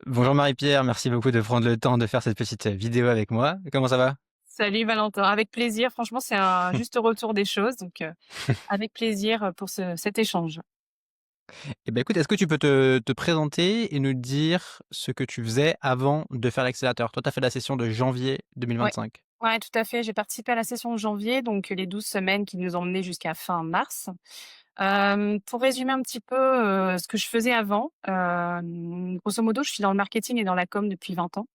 Bonjour Marie-Pierre, merci beaucoup de prendre le temps de faire cette petite vidéo avec moi. Comment ça va? Salut Valentin, avec plaisir. Franchement, c'est un juste retour des choses, donc avec plaisir pour cet échange. Eh ben écoute, est-ce que tu peux te présenter et nous dire ce que tu faisais avant de faire l'accélérateur? Toi, tu as fait la session de janvier Ouais, 2025. ouais, tout à fait. J'ai participé à la session de janvier, donc les 12 semaines qui nous ont menés jusqu'à fin mars. Pour résumer un petit peu ce que je faisais avant, grosso modo, je suis dans le marketing et dans la com depuis 20 ans.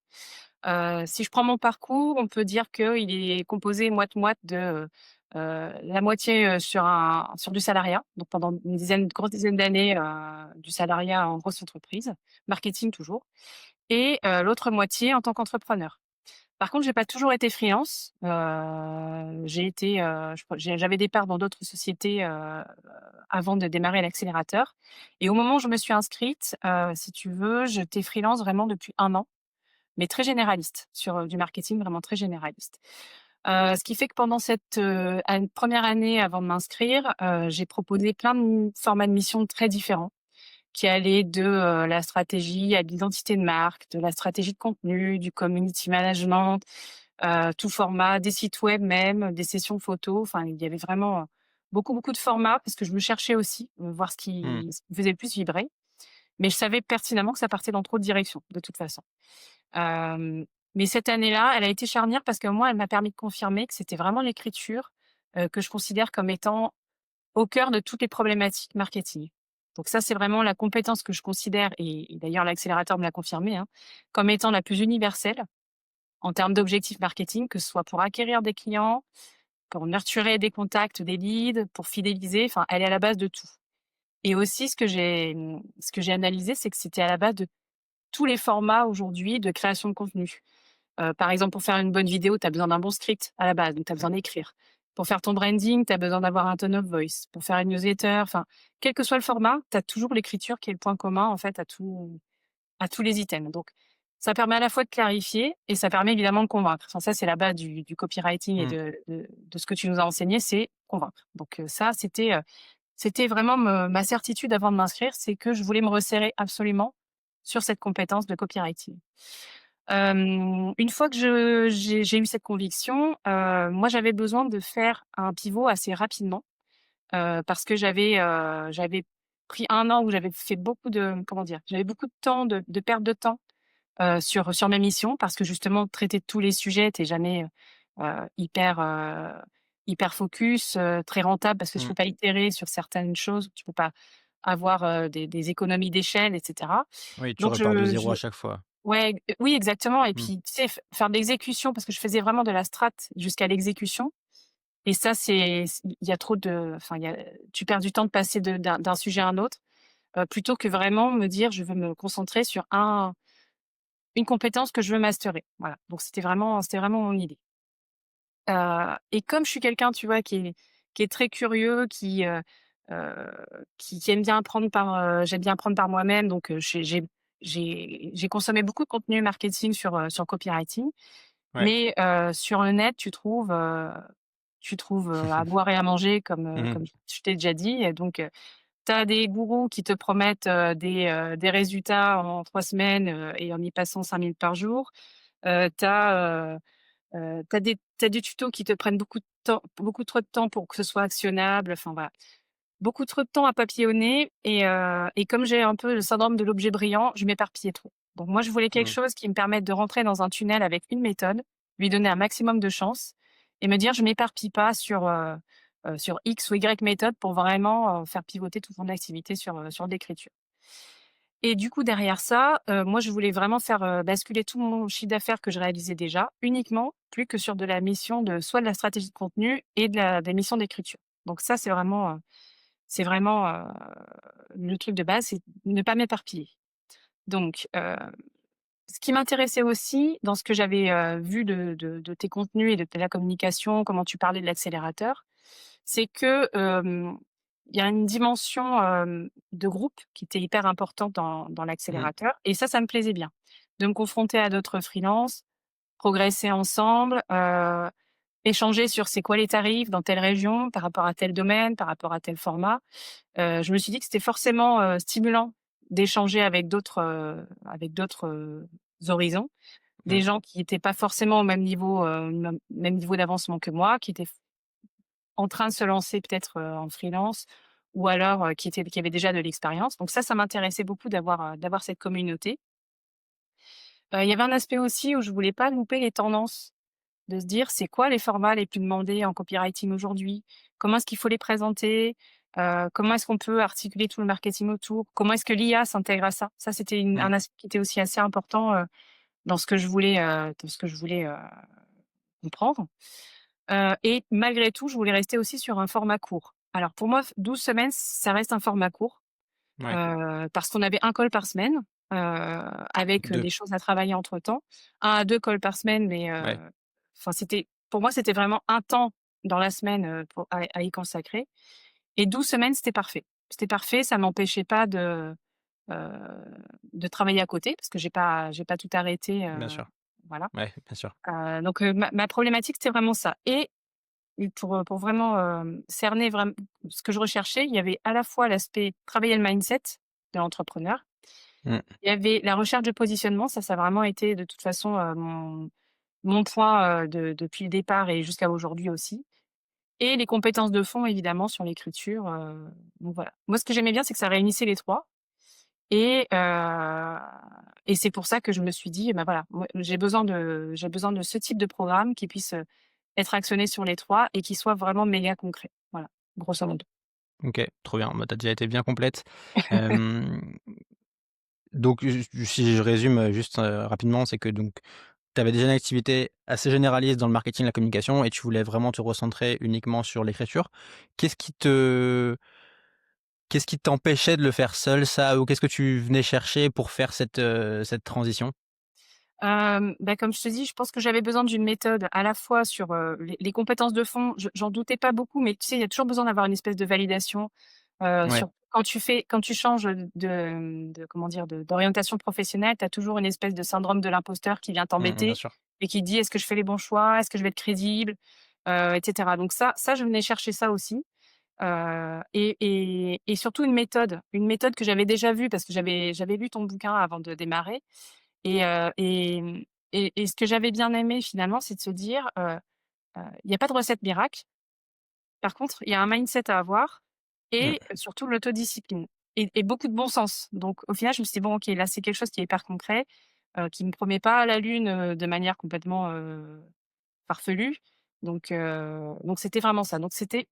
Si je prends mon parcours, on peut dire qu'il est composé moite-moite de la moitié sur du salariat, donc pendant une grosse dizaine d'années du salariat en grosse entreprise, marketing toujours, et l'autre moitié en tant qu'entrepreneur. Par contre, j'ai pas toujours été freelance. J'ai été, j'avais des parts dans d'autres sociétés avant de démarrer l'accélérateur. Et au moment où je me suis inscrite, si tu veux, j'étais freelance vraiment depuis 1 an, mais très généraliste, sur du marketing vraiment très généraliste. Ce qui fait que pendant cette première année avant de m'inscrire, j'ai proposé plein de formats de mission très différents qui allaient de la stratégie à l'identité de marque, de la stratégie de contenu, du community management, tout format, des sites web même, des sessions photos. Enfin, il y avait vraiment beaucoup, beaucoup de formats parce que je me cherchais aussi, voir Mmh. ce qui me faisait le plus vibrer. Mais je savais pertinemment que ça partait dans trop de directions, de toute façon. Hem, mais cette année-là, elle a été charnière parce que moi, elle m'a permis de confirmer que c'était vraiment l'écriture, que je considère comme étant au cœur de toutes les problématiques marketing. Donc ça, c'est vraiment la compétence que je considère et d'ailleurs l'accélérateur me l'a confirmé, hein, comme étant la plus universelle en termes d'objectifs marketing, que ce soit pour acquérir des clients, pour nurturer des contacts, des leads, pour fidéliser, enfin, elle est à la base de tout. Et aussi ce que j'ai analysé, c'est que c'était à la base de tous les formats aujourd'hui de création de contenu. Par exemple, pour faire une bonne vidéo, tu as besoin d'un bon script à la base, donc tu as besoin d'écrire. Pour faire ton branding, tu as besoin d'avoir un tone of voice. Pour faire une newsletter, enfin, quel que soit le format, tu as toujours l'écriture qui est le point commun, en fait, à tous les items. Donc ça permet à la fois de clarifier et ça permet évidemment de convaincre. Enfin, ça, c'est la base du copywriting et Mmh. de ce que tu nous as enseigné, c'est convaincre. Donc ça, c'était vraiment ma certitude avant de m'inscrire, c'est que je voulais me resserrer absolument sur cette compétence de copywriting. Une fois que j'ai eu cette conviction, moi, j'avais besoin de faire un pivot assez rapidement, parce que j'avais pris 1 an où j'avais fait beaucoup de comment dire? J'avais beaucoup de temps, de perte de temps, sur mes missions parce que justement traiter de tous les sujets, tu jamais, hyper, hyper focus, très rentable parce que tu Mmh. peux pas itérer sur certaines choses, tu peux pas avoir, des économies d'échelle et cetera. Oui, tu Donc repars de je zéro à chaque fois. ouais, oui exactement et Mmh. puis tu sais faire de l'exécution parce que je faisais vraiment de la strat jusqu'à l'exécution et ça il y a trop de enfin il y a tu perds du temps de passer d'un sujet à un autre, plutôt que vraiment me dire: «Je veux me concentrer sur une compétence que je veux masterer». Voilà, donc c'était vraiment mon idée. Et comme je suis quelqu'un, tu vois, qui est très curieux, heu, qui aime bien apprendre j'aime bien apprendre par moi-même, donc j'ai consommé beaucoup de contenu marketing sur copywriting. Ouais. Mais sur le net, tu trouves, à boire et à manger Mmh mh. comme je t'ai déjà dit et donc tu as des gourous qui te promettent, des résultats en 3 semaines, et en y passant 5 minutes par jour. Tu as, tu des tutos qui te prennent beaucoup trop de temps pour que ce soit actionnable, enfin voilà. Beaucoup trop de temps à papillonner et comme j'ai un peu le syndrome de l'objet brillant, je m'éparpillais trop. Donc moi, je voulais quelque Mmh. chose qui me permette de rentrer dans un tunnel avec une méthode, lui donner un maximum de chance et me dire: «Je m'éparpille pas sur X ou Y méthode pour vraiment, faire pivoter toute mon activité sur de l'écriture». Et du coup, derrière ça, moi, je voulais vraiment faire, basculer tout mon chiffre d'affaires que je réalisais déjà, uniquement, plus que sur de la mission de soit de la stratégie de contenu et des missions d'écriture. Donc ça, c'est vraiment, le truc de base, c'est ne pas m'éparpiller. Donc, ce qui m'intéressait aussi dans ce que j'avais, vu de tes contenus et de la communication, comment tu parlais de l'accélérateur, c'est que, il y a une dimension, de groupe qui était hyper importante dans Mmh. l'accélérateur et ça me plaisait bien. De me confronter à d'autres freelances, progresser ensemble, échanger sur c'est quoi les tarifs dans telle région, par rapport à tel domaine, par rapport à tel format. Je me suis dit que c'était forcément, stimulant d'échanger avec d'autres, horizons. Des Mmh. gens qui étaient pas forcément au même niveau d'avancement que moi, qui étaient en train de se lancer peut-être, en freelance ou alors, qui avaient déjà de l'expérience. Donc ça m'intéressait beaucoup d'avoir cette communauté. Il y avait un aspect aussi où je voulais pas louper les tendances, de se dire: «C'est quoi les formats les plus demandés en copywriting aujourd'hui? Comment est-ce qu'il faut les présenter? Comment est-ce qu'on peut articuler tout le marketing autour? Comment est-ce que l'IA s'intègre à ça?» Ça, c'était Mmh. un aspect qui était aussi assez important, dans ce que je voulais, comprendre. Et malgré tout, je voulais rester aussi sur un format court. Alors pour moi, 12 semaines, ça reste un format court, Ouais. parce qu'on avait un call par semaine, avec, 2. des choses à travailler entre temps. 1 à 2 calls par semaine, mais Ouais. enfin pour moi, c'était vraiment un temps dans la semaine, pour à y consacrer et 12 semaines, c'était parfait. C'était parfait, ça m'empêchait pas heu, de travailler à côté parce que j'ai pas tout arrêté, Bien sûr. voilà. Ouais, bien sûr. Donc ma problématique, c'était vraiment ça et pour vraiment, cerner ce que je recherchais, il y avait à la fois l'aspect travailler le mindset de l'entrepreneur. Mmh. Il y avait la recherche de positionnement, ça a vraiment été de toute façon, mon point, depuis le départ et jusqu'à aujourd'hui aussi et les compétences de fond évidemment sur l'écriture, donc voilà. Moi, ce que j'aimais bien, c'est que ça réunissait les 3 et c'est pour ça que je me suis dit: «Bah, voilà, moi j'ai besoin de ce type de programme qui puisse, être actionné sur les 3 et qui soit vraiment méga concret». Voilà, grosso modo. OK, trop bien. Bah, tu as déjà été bien complète. Hem, donc si je résume, juste, rapidement, c'est que donc tu avais déjà une activité assez généraliste dans le marketing, la communication et tu voulais vraiment te recentrer uniquement sur l'écriture. Qu'est-ce qui te qu'est-ce qui t'empêchait de le faire seul ça? Ou qu'est-ce que tu venais chercher pour faire cette transition? Bah, comme je te dis, je pense que j'avais besoin d'une méthode à la fois sur, les compétences de fond, j'en doutais pas beaucoup, mais tu sais, il y a toujours besoin d'avoir une espèce de validation, Ouais. sur quand tu changes, comment dire? D'orientation professionnelle, tu as toujours une espèce de syndrome de l'imposteur qui vient Bien t'embêter sûr. et qui te dit: «Est-ce que je fais les bons choix? Est-ce que je vais être crédible?» Et cetera. Donc ça, je venais chercher ça aussi, et surtout une méthode que j'avais déjà vue parce que j'avais lu ton bouquin avant de démarrer et ce que j'avais bien aimé finalement, c'est de se dire, il y a pas de recette miracle. Par contre, il y a un mindset à avoir Mmh. et surtout l'autodiscipline et beaucoup de bon sens. Donc au final, je me suis dit: «Bon OK, là, c'est quelque chose qui est hyper concret, qui me promet pas la lune, de manière complètement, farfelue». Donc c'était vraiment ça. Donc c'était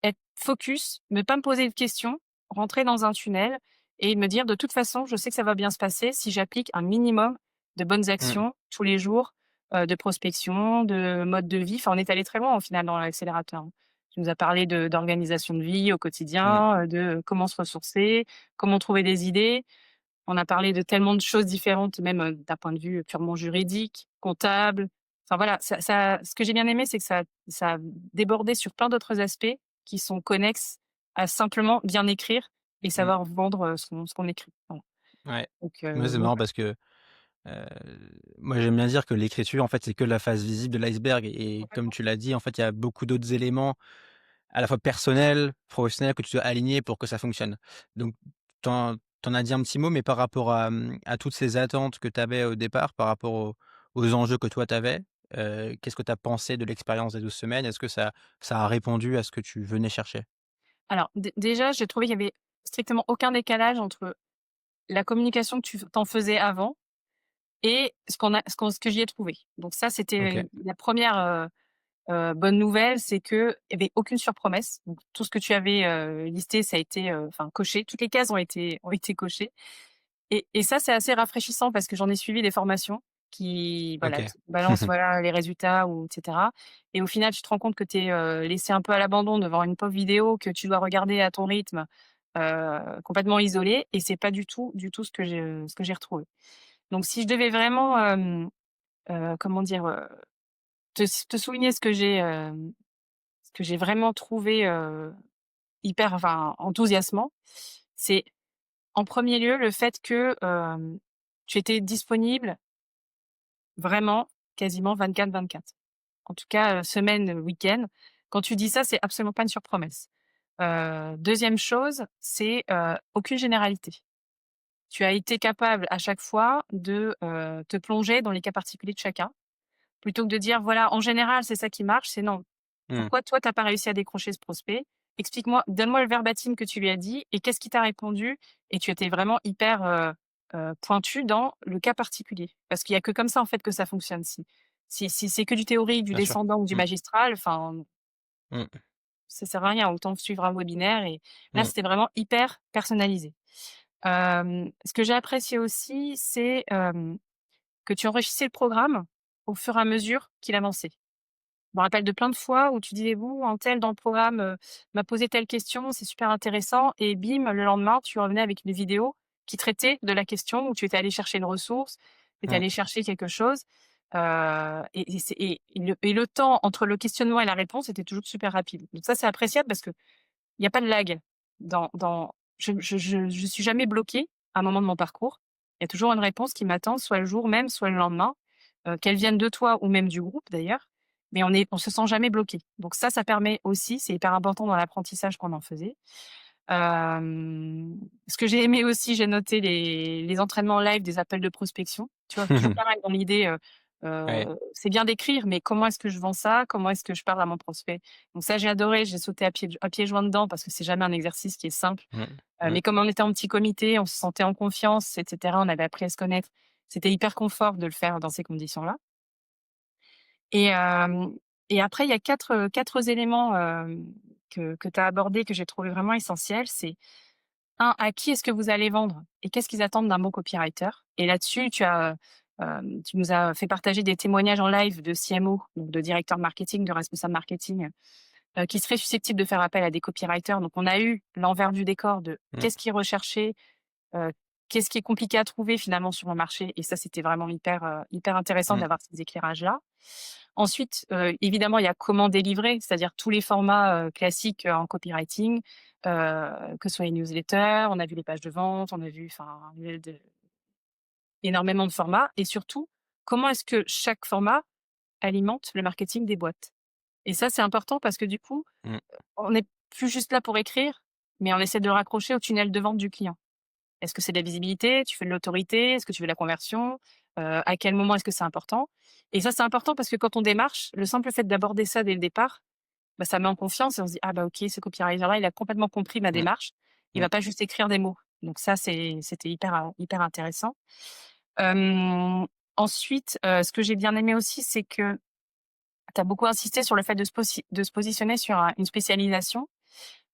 être focus, ne pas me poser de questions, rentrer dans un tunnel et me dire: «De toute façon, je sais que ça va bien se passer si j'applique un minimum de bonnes Mmh. actions tous les jours, de prospection, de mode de vie». Enfin, on est allé très loin au final dans l'accélérateur, hein. Tu nous as parlé d'organisation de vie au Mmh. quotidien, de comment se ressourcer, comment trouver des idées. On a parlé de tellement de choses différentes, même, d'un point de vue purement juridique, comptable. Enfin voilà, ce que j'ai bien aimé, c'est que ça a débordé sur plein d'autres aspects qui sont connexes à simplement bien écrire et Mmh. savoir vendre, ce qu'on écrit. Voilà. Ouais. Donc Moi, c'est donc marrant parce que, heu, moi, j'aime bien dire que l'écriture, en fait, c'est que la face visible de l'iceberg et comme complètement. tu l'as dit, en fait, il y a beaucoup d'autres éléments à la fois personnels, professionnels que tu dois aligner pour que ça fonctionne. Donc tu en as dit un petit mot, mais par rapport à toutes ces attentes que tu avais au départ, par rapport aux enjeux que toi tu avais, qu'est-ce que tu as pensé de l'expérience des 12 semaines? Est-ce que ça a répondu à ce que tu venais chercher? Alors déjà, j'ai trouvé qu'il y avait strictement aucun décalage entre la communication que tu en faisais avant et ce que j'y ai trouvé. Donc ça, c'était OK. la première. Bonne nouvelle, c'est qu'il y avait aucune surpromesse. Donc tout ce que tu avais, listé, ça a été, enfin coché. Toutes les cases ont été cochées et ça, c'est assez rafraîchissant parce que j'en ai suivi des formations OK. qui balancent, voilà, les résultats ou et cetera et au final, tu te rends compte que tu es, laissé un peu à l'abandon devant une pauvre vidéo que tu dois regarder à ton rythme, complètement isolé et c'est pas du tout ce que j'ai retrouvé. Donc si je devais vraiment, comment dire? Te souligner ce que j'ai vraiment trouvé, hyper enfin enthousiasmant, c'est en premier lieu le fait que, tu étais disponible vraiment quasiment 24/24. En tout cas, semaine, week-end. Quand tu dis ça, c'est absolument pas une surpromesse. 2e chose, c'est, aucune généralité. tu as été capable à chaque fois de, te plonger dans les cas particuliers de chacun, plutôt que de dire: «Voilà, en général, c'est ça qui marche», c'est non. Mmh. Pourquoi toi, tu as pas réussi à décrocher ce prospect? Explique-moi, donne-moi le verbatim que tu lui as dit et qu'est-ce qu'il t'a répondu? Et tu étais vraiment hyper, pointue dans le cas particulier. Parce qu'il y a que comme ça, en fait, que ça fonctionne. Si c'est que du théorique, du Bien sûr. descendant ou du Mmh. magistral, enfin, Mmh. ça sert à rien. Autant suivre un webinaire et là, Mmh. c'était vraiment hyper personnalisé. Ce que j'ai apprécié aussi, c'est, que tu enrichissais le programme au fur et à mesure qu'il avançait. Je me rappelle de plein de fois où tu disais: «Bon, untel dans le programme, m'a posé telle question, c'est super intéressant» et bim, le lendemain, tu revenais avec une vidéo qui traitait de la question, où tu étais allé chercher une ressource, tu étais Mmh. allé chercher quelque chose, et le temps entre le questionnement et la réponse était toujours super rapide. Donc ça, c'est appréciable parce qu'il y a pas de lag dans je suis jamais bloquée à un moment de mon parcours. Il y a toujours une réponse qui m'attend, soit le jour même, soit le lendemain, qu'elle vienne de toi ou même du groupe d'ailleurs, mais on se sent jamais bloqué. Donc ça permet aussi, c'est hyper important dans l'apprentissage qu'on en faisait. Ce que j'ai aimé aussi, j'ai noté les entraînements live des appels de prospection. Tu vois? Toujours pareil dans l'idée, Ouais. c'est bien d'écrire, mais comment est-ce que je vends ça? Comment est-ce que je parle à mon prospect? Donc ça, j'ai adoré, j'ai sauté à pieds joints dedans parce que c'est jamais un exercice qui est simple. Mmh. Mmh. Mais comme on était en petit comité, on se sentait en confiance et cetera, on avait appris à se connaître. C'était hyper confort de le faire dans ces conditions-là. Et hem et après il y a 4 éléments, que tu as abordés, que j'ai trouvé vraiment essentiels. C'est un, à qui est-ce que vous allez vendre et qu'est-ce qu'ils attendent d'un bon copywriter? Et là-dessus, tu nous as fait partager des témoignages en live de CMO, donc de directeurs marketing, de responsables marketing, qui seraient susceptibles de faire appel à des copywriters. Donc on a eu l'envers du décor de Mmh. qu'est-ce qu'ils recherchaient, heu, qu'est-ce qui est compliqué à trouver finalement sur le marché, et ça, c'était vraiment hyper intéressant Mmh. d'avoir ces éclairages-là. Ensuite, évidemment, il y a comment délivrer, c'est-à-dire tous les formats, classiques, en copywriting, que ce soit les newsletters, on a vu les pages de vente, on a vu enfin, énormément de formats, et surtout, comment est-ce que chaque format alimente le marketing des boîtes? Et ça, c'est important parce que du coup, Mmh. on n'est plus juste là pour écrire, mais on essaie de le raccrocher au tunnel de vente du client. Est-ce que c'est de la visibilité? Tu fais de l'autorité? Est-ce que tu veux de la conversion? À quel moment est-ce que c'est important? Et ça, c'est important parce que quand on démarche, le simple fait d'aborder ça dès le départ, bah, ça met en confiance et on se dit: «Ah bah, OK, ce copywriter-là, il a complètement compris ma Mmh. démarche. Il Mmh. va pas juste écrire des mots». Donc ça, c'était hyper intéressant. Hem, Ensuite, ce que j'ai bien aimé aussi, c'est que tu as beaucoup insisté sur le fait de se positionner sur une spécialisation.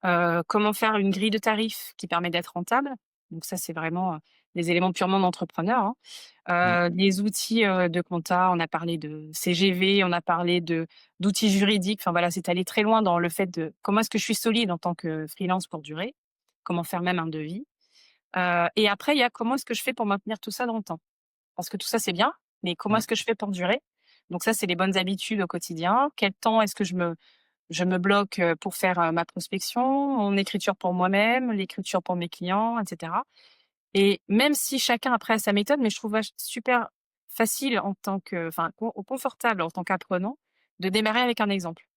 Comment faire une grille de tarifs qui permet d'être rentable. Donc ça, c'est vraiment, des éléments purement d'entrepreneur, hein. Mmh. Des outils, de compta, on a parlé de CGV, on a parlé d'outils juridiques. Enfin voilà, c'est allé très loin dans le fait de comment est-ce que je suis solide en tant que freelance pour durer? Comment faire même un devis? Et après, il y a comment est-ce que je fais pour maintenir tout ça dans le temps? Parce que tout ça, c'est bien, mais comment Mmh. est-ce que je fais pour durer? Donc ça, c'est les bonnes habitudes au quotidien. Quel temps est-ce que je me bloque, pour faire, ma prospection, mon écriture pour moi-même, l'écriture pour mes clients, et cetera. Et même si chacun après a sa méthode, mais je trouve super facile en tant que enfin, confortable en tant qu'apprenant, de démarrer avec un exemple.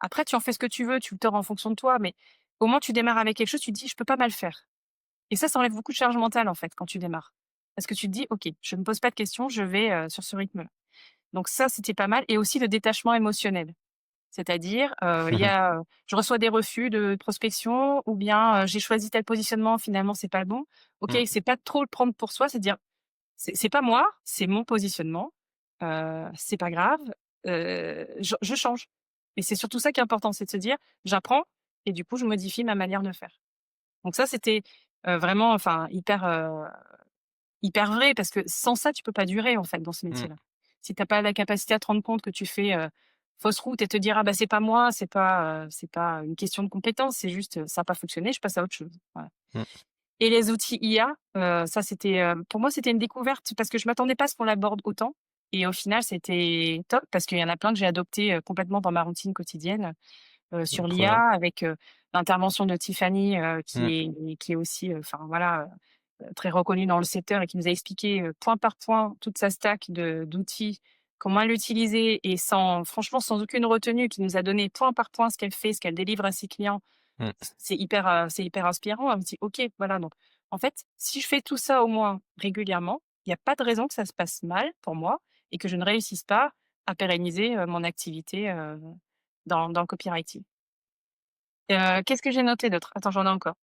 Après, tu en fais ce que tu veux, tu le tords en fonction de toi, mais au moins tu démarres avec quelque chose, tu te dis: «Je peux pas mal faire». Et ça enlève beaucoup de charge mentale, en fait, quand tu démarres. Parce que tu te dis: «OK, je ne me pose pas de questions, je vais, sur ce rythme-là». Donc ça, c'était pas mal, et aussi le détachement émotionnel. C'est-à-dire, il y a, je reçois des refus de prospection, ou bien, j'ai choisi tel positionnement, finalement c'est pas le bon. OK, Mmh. c'est pas trop le prendre pour soi, c'est dire: «C'est pas moi, c'est mon positionnement, c'est pas grave, je change». Et c'est surtout ça qui est important, c'est de se dire: «J'apprends et du coup je modifie ma manière de faire». Donc ça, c'était, vraiment enfin hyper vrai, parce que sans ça, tu peux pas durer, en fait, dans ce Mmh. métier-là. Si tu as pas la capacité à te rendre compte que tu fais, fausse route et te dire: «Ah bah, c'est pas moi, c'est pas une question de compétence, c'est juste, ça a pas fonctionné, je passe à autre chose». Voilà. Mmh. Et les outils IA, ça c'était, pour moi, c'était une découverte parce que je m'attendais pas à ce qu'on l'aborde autant, et au final, c'était top parce qu'il y en a plein que j'ai adoptés, complètement dans ma routine quotidienne, sur Trop bien. l'IA avec, l'intervention de Tiffany, Mmh. qui est aussi, enfin voilà, très reconnue dans le secteur et qui nous a expliqué, point par point toute sa stack d'outils, comment l'utiliser, et franchement, sans aucune retenue, qui nous a donné point par point ce qu'elle fait, ce qu'elle délivre à ses clients. Mmh. C'est hyper inspirant. On se dit: «OK, voilà, donc en fait, si je fais tout ça au moins régulièrement, il y a pas de raison que ça se passe mal pour moi et que je ne réussisse pas à pérenniser, mon activité, dans le copywriting. Qu'est-ce que j'ai noté d'autre? Attends, j'en ai encore.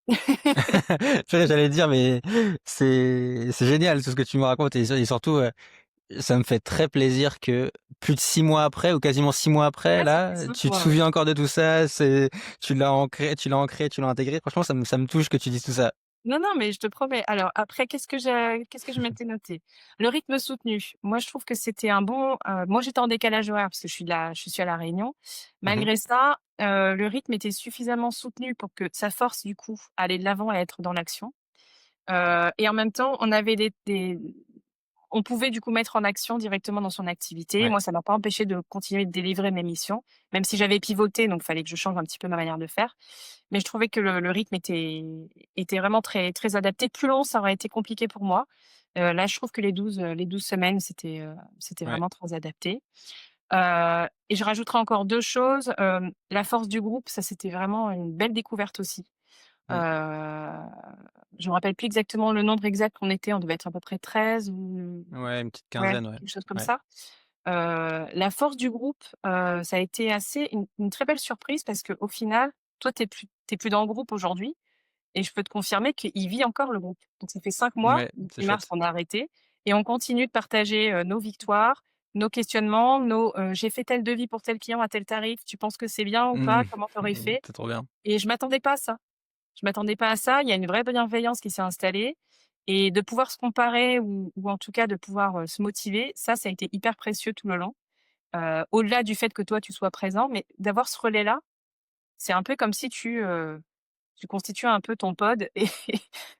J'allais dire, mais c'est génial tout ce que tu me racontes et surtout, ça me fait très plaisir que plus de 6 mois après ou quasiment 6 mois après Ouais, ça fait là, 5 tu te mois, ouais. souviens encore de tout ça, tu l'as ancré. Franchement, ça me touche que tu dises tout ça. Non, non, mais je te promets. Alors après, qu'est-ce que je m'étais noté? Le rythme soutenu. Moi, je trouve que c'était un bon, moi, j'étais en décalage horaire parce que je suis à La Réunion. Mmh mh. Malgré ça, le rythme était suffisamment soutenu pour que ça force, du coup, à aller de l'avant et à être dans l'action. Et en même temps, on avait des on pouvait du coup mettre en action directement dans son activité. Ouais, Moi, ça m'a pas empêché de continuer de délivrer mes missions, même si j'avais pivoté, donc fallait que je change un petit peu ma manière de faire. Mais je trouvais que le rythme était vraiment très très adapté. Plus long, ça aurait été compliqué pour moi. Là, je trouve que les 12 semaines, c'était ouais. vraiment très adapté. Et je rajouterai encore 2 choses, la force du groupe, ça, c'était vraiment une belle découverte aussi. Mmh. Heu, je me rappelle plus exactement le nombre exact qu'on était, on devait être à peu près 13 ou Ouais, une petite ouais, quinzaine, ouais. quelque chose comme Ouais. ça. La force du groupe, ça a été assez une très belle surprise parce qu'au final, toi, tu es plus dans le groupe aujourd'hui et je peux te confirmer qu'il vit encore le groupe. Donc ça fait 5 mois, Ouais, c'est depuis mars, chouette. on a arrêté et on continue de partager, nos victoires, nos questionnements, «J'ai fait tel devis pour tel client à tel tarif, tu penses que c'est bien ou pas? Mmh Comment tu aurais mh. fait?» C'est trop bien. Et je m'attendais pas à ça. Je m'attendais pas à ça. Il y a une vraie bienveillance qui s'est installée et de pouvoir se comparer ou en tout cas de pouvoir, se motiver, ça a été hyper précieux tout le long. Au-delà du fait que toi tu sois présent, mais d'avoir ce relais-là, c'est un peu comme si tu constituais un peu ton pod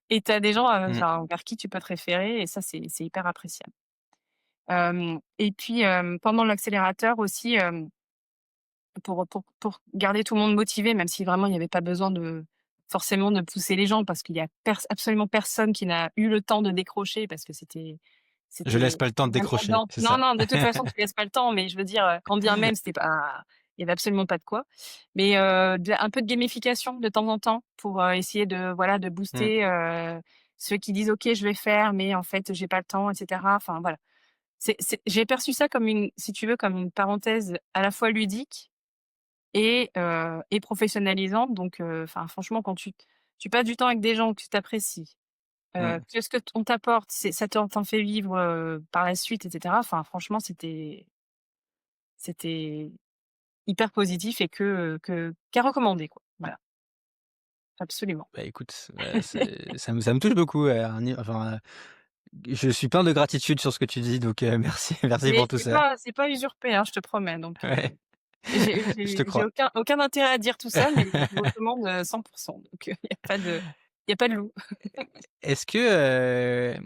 et tu as des gens, Mmh. enfin vers qui tu peux te référer et ça c'est hyper appréciable. Et puis, pendant l'accélérateur aussi, pour garder tout le monde motivé, même si vraiment il y avait pas besoin de forcément de pousser les gens parce qu'il y a absolument personne qui n'a eu le temps de décrocher parce que Je laisse c'était pas le temps de vraiment décrocher, dedans. c'est Non, ça. non, de toute façon, tu laisses pas le temps, mais je veux dire, quand bien même c'était pas il y avait absolument pas de quoi. Mais, un peu de gamification de temps en temps pour, essayer de voilà, de Mmh. booster, ceux qui disent: «OK, je vais faire, mais en fait, j'ai pas le temps» et cetera. Enfin voilà. J'ai perçu ça comme une si tu veux, comme une parenthèse à la fois ludique et professionnalisante donc enfin franchement quand tu passes du temps avec des gens que tu apprécies, Mmh. que ce que on t'apporte, c'est ça t'en fait vivre, par la suite et cetera, enfin franchement c'était hyper positif et qu'à recommander quoi. Voilà, absolument. Bah, écoute, ça me touche beaucoup, à un ni enfin, je suis plein de gratitude sur ce que tu dis donc merci merci Mais pour tout ça. c'est pas usurpé, hein, je te promets donc Ouais, je te j'ai crois. aucun intérêt à dire tout ça mais je recommande, 100 donc il y a pas de loup. Est-ce que,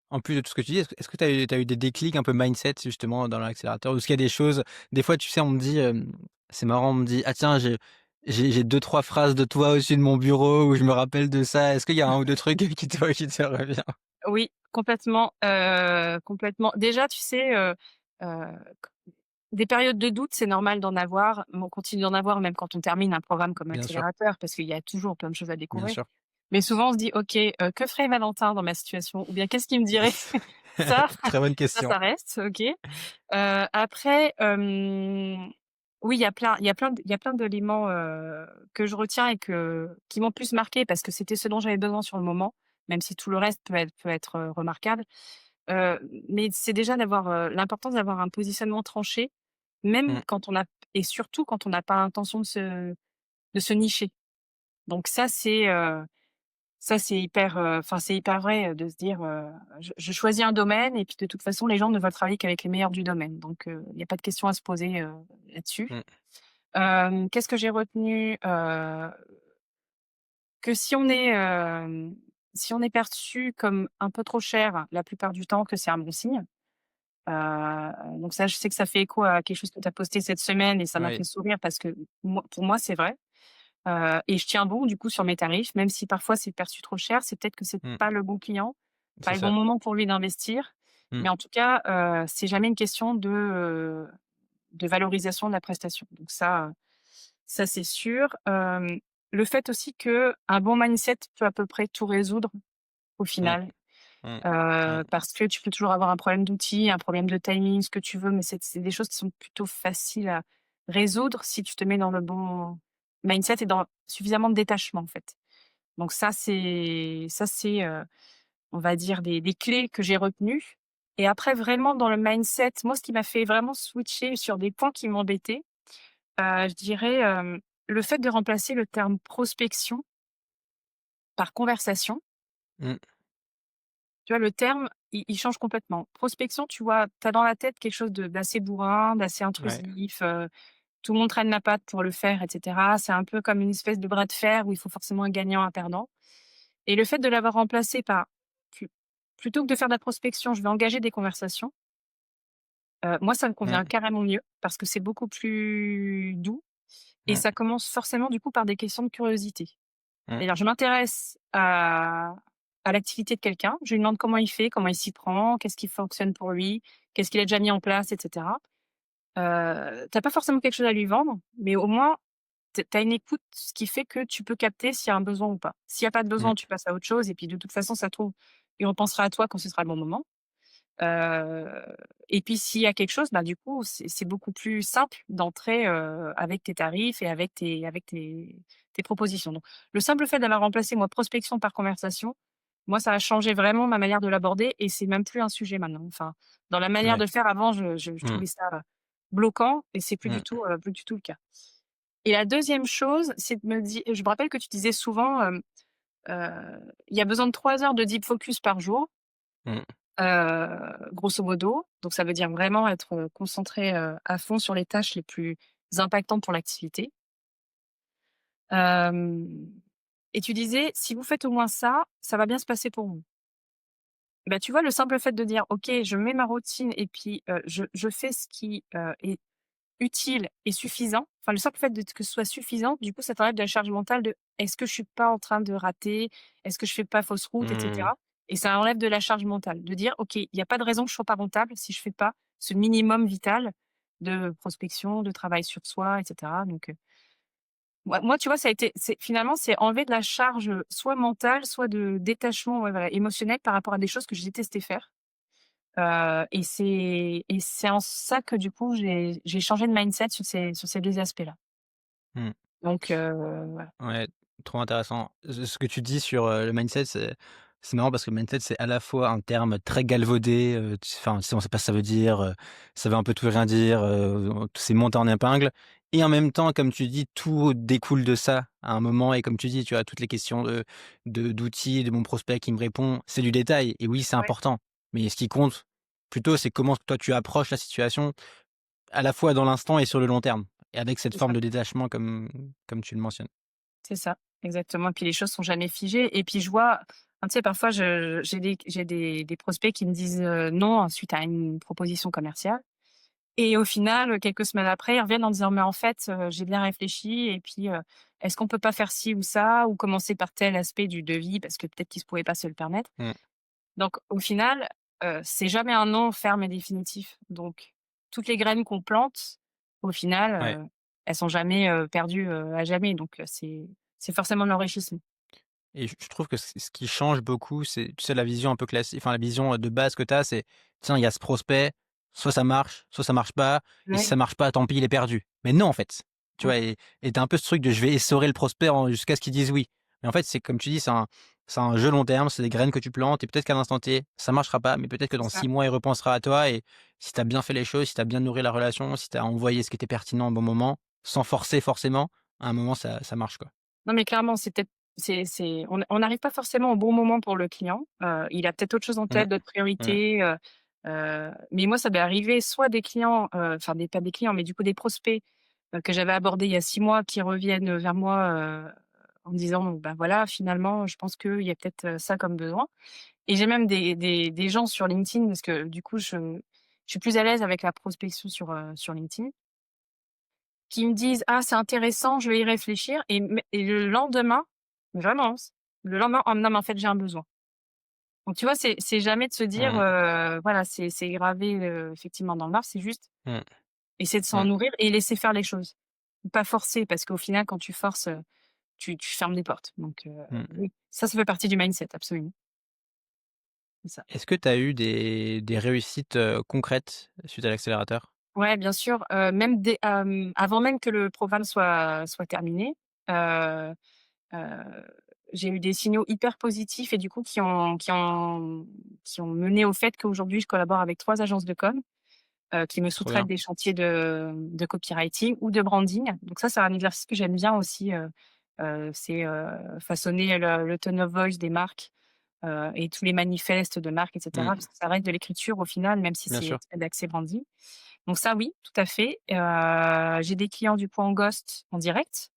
en plus de tout ce que tu dis, est-ce que tu as eu des déclics un peu mindset justement dans l'accélérateur? Ou est-ce qu'il y a des choses des fois, tu sais, on me dit, c'est marrant, on me dit: «Ah tiens, j'ai 2-3 phrases de toi au-dessus de mon bureau où je me rappelle de ça». Est-ce qu'il y a un ou 2 trucs qui te revient? Oui, complètement, complètement. Déjà, tu sais, heu, q des périodes de doute, c'est normal d'en avoir, mais on continue d'en avoir même quand on termine un programme comme Bien sûr, accélérateur parce qu'il y a toujours plein de choses à bien découvrir. sûr. Mais souvent, on se dit: «OK, que ferait Valentin dans ma situation?» ou bien: «Qu'est-ce qu'il me dirait?» Ça, Très bonne question. ça reste, OK. Après, oui, il y a plein d'éléments, que je retiens et qui m'ont plus marquée parce que c'était ce dont j'avais besoin sur le moment, même si tout le reste peut être, remarquable. Heu, mais c'est déjà d'avoir, l'importance d'avoir un positionnement tranché, même Mmh, quand on a et surtout quand on n'a pas l'intention de se nicher. Donc ça, c'est hyper, enfin, c'est hyper vrai, de se dire, «Je choisis un domaine et puis de toute façon, les gens ne veulent travailler qu'avec les meilleurs du domaine». Donc, il y a pas de question à se poser, là-dessus. mmh. Qu'est-ce que j'ai retenu? Que si on est perçu comme un peu trop cher, la plupart du temps, que c'est un bon signe. Donc ça, je sais que ça fait écho à quelque chose que tu as posté cette semaine et ça m'a Oui. fait sourire parce que pour moi, c'est vrai. Et je tiens bon, du coup, sur mes tarifs, même si parfois c'est perçu trop cher, c'est peut-être que c'est Mmh. pas le bon client, pas C'est le bon ça. moment pour lui d'investir. Mmh. Mais en tout cas, c'est jamais une question de valorisation de la prestation. Donc ça c'est sûr. Le fait aussi qu'un bon mindset peut à peu près tout résoudre, au Mmh. final, Mmh. Mmh. parce que tu peux toujours avoir un problème d'outils, un problème de timing, ce que tu veux, mais c'est des choses qui sont plutôt faciles à résoudre si tu te mets dans le bon mindset et dans suffisamment de détachement, en fait. Donc ça c'est, on va dire des clés que j'ai retenues et après vraiment dans le mindset, moi ce qui m'a fait vraiment switcher sur des points qui m'embêtaient, je dirais, le fait de remplacer le terme prospection par conversation. Mmh. Tu vois, le terme, il change complètement. Prospection, tu vois, tu as dans la tête quelque chose d'assez bourrin, d'assez Ouais. intrusif, tout le monde traîne la patte pour le faire et cetera. C'est un peu comme une espèce de bras de fer où il faut forcément un gagnant, un perdant et le fait de l'avoir remplacé par plu plutôt que de faire de la prospection, je vais engager des conversations, moi ça me convient Mmh. carrément mieux parce que c'est beaucoup plus doux et Mmh. ça commence forcément du coup par des questions de curiosité. Mmh. C'est-à-dire je m'intéresse à l'activité de quelqu'un, je lui demande comment il fait, comment il s'y prend, qu'est-ce qui fonctionne pour lui, qu'est-ce qu'il a déjà mis en place et cetera. Tu pas forcément quelque chose à lui vendre, mais au moins tu as une écoute, ce qui fait que tu peux capter s'il y a un besoin ou pas. S'il y a pas de Mmh. besoin, tu passes à autre chose et puis de toute façon, ça se trouve, il repensera à toi quand ce sera le bon moment. Heu et puis s'il y a quelque chose, bah, du coup, c'est beaucoup plus simple d'entrer, avec tes tarifs et avec tes propositions. Donc le simple fait d'avoir remplacé, moi, prospection par conversation, moi, ça a changé vraiment ma manière de l'aborder et c'est même plus un sujet maintenant. Enfin, dans la manière Ouais. de faire avant, je Mmh. trouvais ça bloquant et c'est Mmh. plus du tout le cas. Et la deuxième chose, c'est de me dire, je me rappelle que tu disais souvent, il y a besoin de 3 heures de deep focus par jour, Mmh. grosso modo. Donc ça veut dire vraiment être, concentré, à fond sur les tâches les plus impactantes pour l'activité. Hem et tu disais: «Si vous faites au moins ça, ça va bien se passer pour vous». Bah, tu vois, le simple fait de dire: «OK, je mets ma routine et puis, je fais ce qui, est utile et suffisant». Enfin, le simple fait de que ce soit suffisant, du coup, ça t'enlève de la charge mentale de: «Est-ce que je suis pas en train de rater? Est-ce que je fais pas fausse route?» et Mmh. cetera et ça enlève de la charge mentale, de dire: «OK, il y a pas de raison que je sois pas rentable si je fais pas ce minimum vital de prospection, de travail sur soi» et cetera donc moi, tu vois, ça a été c'est enlever de la charge, soit mentale, soit de détachement, ouais, voilà, émotionnel par rapport à des choses que je détestais faire, et c'est en ça que, du coup, j'ai changé de mindset sur ces 2 aspects-là. Mmh. Donc voilà. Ouais, trop intéressant. Ce que tu dis sur, le mindset, c'est marrant parce que le mindset, c'est à la fois un terme très galvaudé, enfin, tu sais, on sait pas ce que ça veut dire, ça veut un peu tout et rien dire, c'est monté en épingle et en même temps, comme tu dis, tout découle de ça à un moment et comme tu dis, tu as toutes les questions d'outils, de mon prospect qui me répond, c'est du détail et oui, c'est Ouais, important. Mais ce qui compte plutôt, c'est comment toi tu approches la situation, à la fois dans l'instant et sur le long terme et avec cette c'est forme ça, de détachement comme tu le mentionnes. c'est ça, exactement. Puis les choses sont jamais figées et puis je vois, enfin, tu sais, parfois j'ai des prospects qui me disent, non suite à une proposition commerciale. Et au final, quelques semaines après, ils reviennent en disant: «Mais en fait, j'ai bien réfléchi et puis, est-ce qu'on peut pas faire ci ou ça? Ou commencer par tel aspect du devis?» parce que peut-être qu'ils ne pouvaient pas se le permettre. Mmh. Donc au final, c'est jamais un non ferme et définitif. Donc toutes les graines qu'on plante, au final, Ouais. elles sont jamais, perdues, à jamais. Donc c'est forcément de l'enrichissement. Et je trouve que ce qui change beaucoup, c'est, tu sais, la vision un peu classique, enfin, la vision, de base que tu as, c'est: «Tiens, il y a ce prospect, soit ça marche pas et si Ouais, ça marche pas, tant pis, il est perdu». Mais non, en fait, tu ouais, vois? Et tu as un peu ce truc de: «Je vais essorer le prospect en jusqu'à ce qu'il dise oui». Mais en fait, c'est comme tu dis, c'est un jeu long terme, c'est des graines que tu plantes et peut-être qu'à l'instant T, ça marchera pas, mais peut-être que c'est dans ça. 6 mois, il repensera à toi et si tu as bien fait les choses, si tu as bien nourri la relation, si tu as envoyé ce qui était pertinent au bon moment, sans forcer forcément, à un moment, ça marche, quoi. Non, mais clairement, c'est peut-être c'est on n'arrive pas forcément au bon moment pour le client. Il a peut-être autre chose en Mmh. tête, d'autres Mmh. priorités, mais moi, ça m'est arrivé soit des clients, enfin des pas des clients, mais du coup des prospects, que j'avais abordés il y a 6 mois qui reviennent vers moi, en me disant: «Bon, bah, voilà, finalement, je pense qu'il y a peut-être, ça comme besoin» et j'ai même des gens sur LinkedIn parce que du coup, je suis plus à l'aise avec la prospection sur LinkedIn qui me disent: «Ah, c'est intéressant, je vais y réfléchir» et le lendemain, vraiment, le lendemain: «Oh non, mais en fait, j'ai un besoin». Donc tu vois, c'est jamais de se dire, Mmh. voilà, c'est gravé, effectivement dans le marbre, c'est juste Mmh. essayer de s'en Mmh. nourrir et laisser faire les choses. Pas forcer parce qu'au final, quand tu forces, tu fermes des portes. Donc Mmh. oui, ça fait partie du mindset, absolument. c'est ça. Est-ce que tu as eu des réussites, concrètes suite à l'accélérateur? Ouais, bien sûr, même avant même que le programme soit terminé, heu heu, j'ai eu des signaux hyper positifs et du coup qui ont mené au fait qu'aujourd'hui je collabore avec 3 agences de com, qui me Trop sous-traitent bien. des chantiers de copywriting ou de branding. Donc ça, c'est un exercice que j'aime bien aussi, c'est, façonner le tone of voice des marques, et tous les manifestes de marques et cetera, parce Mmh. que ça reste de l'écriture au final, même si Bien c'est sûr. très axé branding. Donc ça oui, tout à fait. J'ai des clients du coup en ghost, en direct,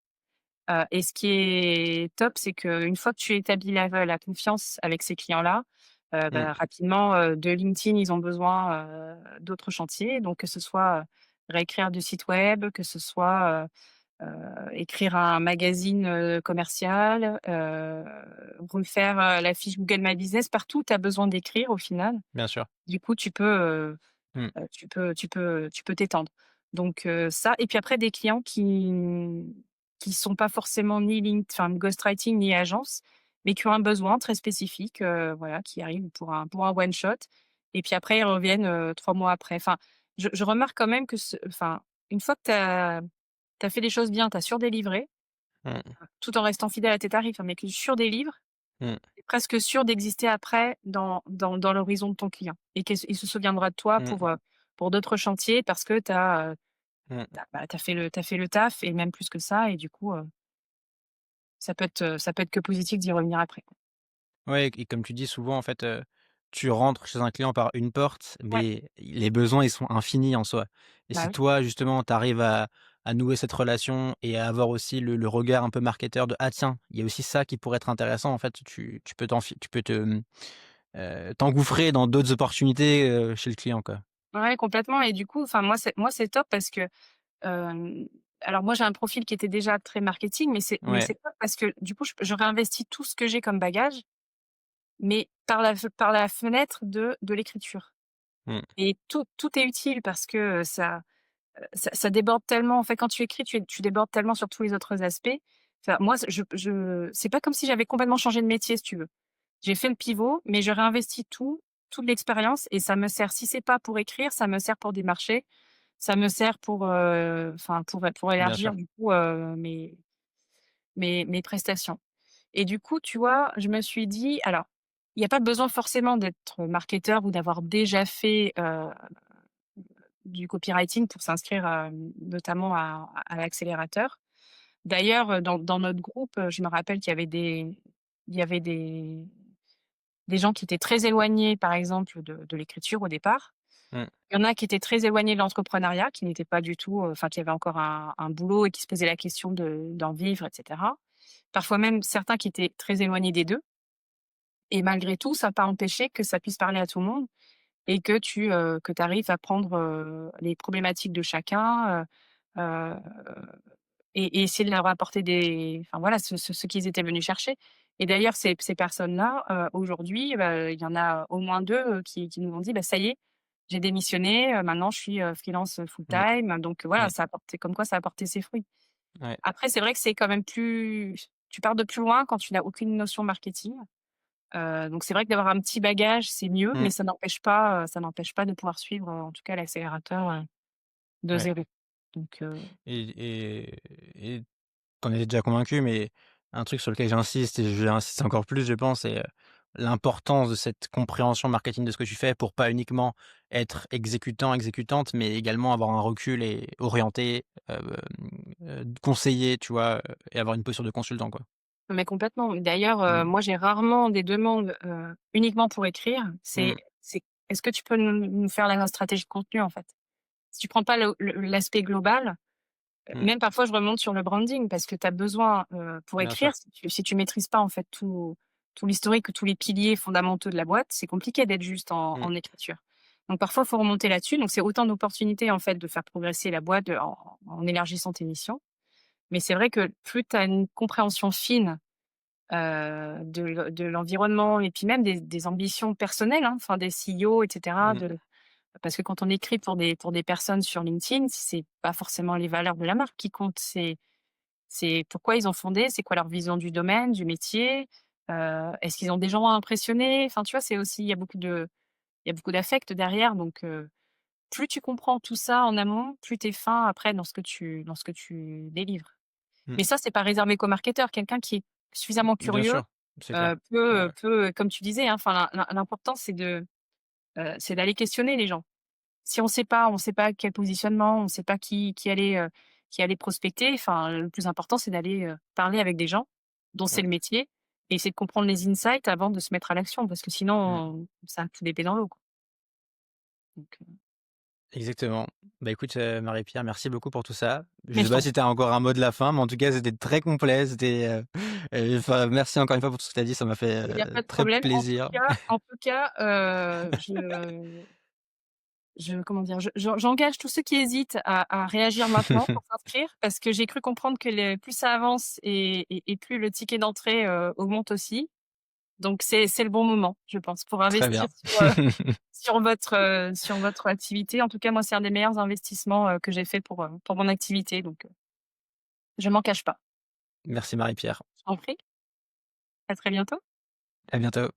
et ce qui est top, c'est qu'une fois que tu établis la confiance avec ces clients-là, bah, Mmh. rapidement, de LinkedIn, ils ont besoin, d'autres chantiers. Donc que ce soit, réécrire du site web, que ce soit, écrire un magazine, commercial, refaire, la fiche Google My Business. Partout où tu as besoin d'écrire au final, Bien sûr. du coup Mmh. tu peux t'étendre. Donc ça et puis après des clients qui sont pas forcément ni enfin ghostwriting ni agence, mais qui ont un besoin très spécifique, voilà, qui arrivent pour un one shot et puis après ils reviennent, 3 mois après. Enfin, je remarque quand même que enfin, une fois que tu as fait les choses bien, tu as surdélivré, Mmh. tout en restant fidèle à tes tarifs, hein, mais que tu surdélivres, Mmh. tu es presque sûr d'exister après dans l'horizon de ton client et qu'il se souviendra de toi Mmh. pour d'autres chantiers parce que tu as, Mmh. tu fait le taf et même plus que ça et du coup, ça peut être que positif d'y revenir après, quoi. Ouais et comme tu dis souvent en fait, tu rentres chez un client par une porte, Ouais, mais les besoins ils sont infinis en soi et bah, si oui. toi justement tu arrives à nouer cette relation et à avoir aussi le regard un peu marketeur de: «Ah tiens, il y a aussi ça qui pourrait être intéressant», en fait tu peux tu peux te, t'engouffrer dans d'autres opportunités, chez le client quoi. Ouais, complètement et du coup, enfin moi c'est top parce que, hem, alors moi j'ai un profil qui était déjà très marketing, mais Ouais. c'est top parce que du coup je réinvestis tout ce que j'ai comme bagage, mais par la fenêtre de l'écriture Mmh. et tout est utile parce que, ça déborde tellement. En fait, quand tu écris, tu débordes tellement sur tous les autres aspects. Enfin, moi, c'est pas comme si j'avais complètement changé de métier, si tu veux. J'ai fait le pivot, mais je réinvestis toute l'expérience et ça me sert, si c'est pas pour écrire, ça me sert pour démarcher, ça me sert pour, enfin, pour Bien sûr. élargir du coup, mes prestations et du coup, tu vois, je me suis dit alors, il y a pas besoin forcément d'être marketeur ou d'avoir déjà fait, du copywriting pour s'inscrire, notamment à l'accélérateur. D'ailleurs, dans notre groupe, je me rappelle qu'il y avait des gens qui étaient très éloignés, par exemple, de l'écriture au départ. Mmh. Il y en a qui étaient très éloignés de l'entrepreneuriat, qui n'étaient pas du tout, enfin qui avaient encore un boulot et qui se posaient la question d'en vivre et cetera. Parfois même certains qui étaient très éloignés des 2. Et malgré tout, ça n'a pas empêché que ça puisse parler à tout le monde et que tu arrives à prendre, les problématiques de chacun, heu et essayer de leur apporter enfin voilà, ce qu'ils étaient venus chercher et d'ailleurs ces personnes-là, aujourd'hui, il y en a au moins 2 qui nous ont dit: «Bah, ça y est, j'ai démissionné, maintenant je suis, freelance, Mmh. full-time». Donc voilà, Mmh. ça a porté comme quoi ça a porté ses fruits. Ouais. Après c'est vrai que c'est quand même tu pars de plus loin quand tu n'as aucune notion marketing, donc c'est vrai que d'avoir un petit bagage, c'est mieux, mais Mmh. ça n'empêche pas de pouvoir suivre, en tout cas l'accélérateur, de Ouais zéro. Donc et tu en étais déjà convaincu, mais un truc sur lequel j'insiste et je vais insister encore plus, je pense, c'est, l'importance de cette compréhension marketing de ce que tu fais pour pas uniquement être exécutant, exécutante, mais également avoir un recul et orienter, conseiller, tu vois? Et avoir une posture de consultant, quoi. mais complètement. D'ailleurs, Mmh. moi, j'ai rarement des demandes, uniquement pour écrire. Mmh. C'est: «Est-ce que tu peux nous faire la stratégie de contenu?» en fait. Si tu prends pas l'aspect global, Mmh. même parfois je remonte sur le branding parce que tu as besoin, pour Bien sûr. écrire, si tu maîtrises pas en fait tout l'historique ou tous les piliers fondamentaux de la boîte, c'est compliqué d'être juste Mmh. en écriture. Donc parfois, il faut remonter là-dessus. Donc c'est autant d'opportunités en fait de faire progresser la boîte, en élargissant tes missions. Mais c'est vrai que plus tu as une compréhension fine, de l'environnement et puis même des ambitions personnelles, hein, enfin des CEO et cetera, Mmh. parce que quand on écrit pour des personnes sur LinkedIn, c'est pas forcément les valeurs de la marque qui comptent, c'est pourquoi ils ont fondé, c'est quoi leur vision du domaine, du métier, Est-ce qu'ils ont des gens à impressionner? Enfin, tu vois, c'est aussi il y a beaucoup d'affect derrière donc plus tu comprends tout ça en amont, plus tu es fin après dans ce que tu délivres. Mmh. Mais ça, c'est pas réservé qu'aux marketeurs. Quelqu'un qui est suffisamment Bien curieux, sûr, c'est clair. Ouais, ouais. peut, comme tu disais, hein, enfin l'important c'est d'aller questionner les gens. Si on sait pas quel positionnement, on sait pas qui aller prospecter, enfin, le plus important, c'est d'aller, parler avec des gens dont c'est Ouais. le métier et essayer de comprendre les insights avant de se mettre à l'action parce que Mmh. sinon, ça coule l'épée dans l'eau, quoi. Donc, Exactement. Bah, écoute, Marie-Pierre, merci beaucoup pour tout ça. Je mais sais je pas t'en si tu as encore un mot de la fin, mais en tout cas, c'était très complet, enfin, merci encore une fois pour tout ce que tu as dit, ça m'a fait, il y a pas de très problème. plaisir. En tout cas, comment dire? J'engage tous ceux qui hésitent à réagir maintenant pour s'inscrire parce que j'ai cru comprendre que plus ça avance et plus le ticket d'entrée, augmente aussi. Donc c'est le bon moment, je pense, pour Très investir bien. sur votre activité. En tout cas, moi, c'est un des meilleurs investissements, que j'ai fait pour mon activité, donc je m'en cache pas. Merci Marie-Pierre. Je t'en prie, à très bientôt. À bientôt.